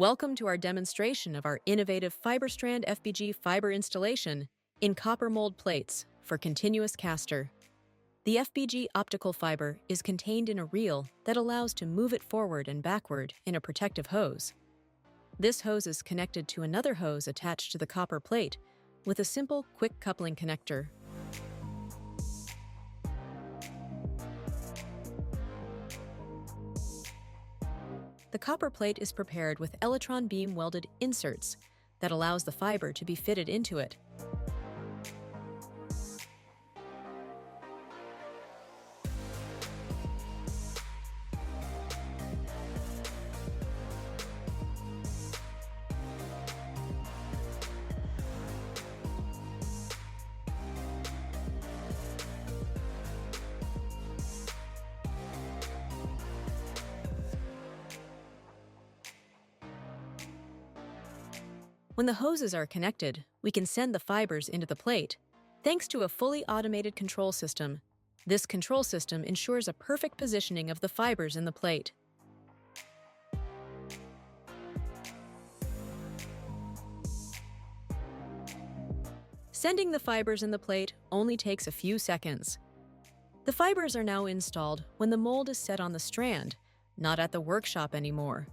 Welcome to our demonstration of our innovative Strand FBG fiber installation in copper mold plates for continuous caster. The FBG optical fiber is contained in a reel that allows to move it forward and backward in a protective hose. This hose is connected to another hose attached to the copper plate with a simple, quick coupling connector. The copper plate is prepared with electron beam welded inserts that allows the fiber to be fitted into it. When the hoses are connected, we can send the fibers into the plate. Thanks to a fully automated control system, this control system ensures a perfect positioning of the fibers in the plate. Sending the fibers in the plate only takes a few seconds. The fibers are now installed when the mold is set on the strand, not at the workshop anymore.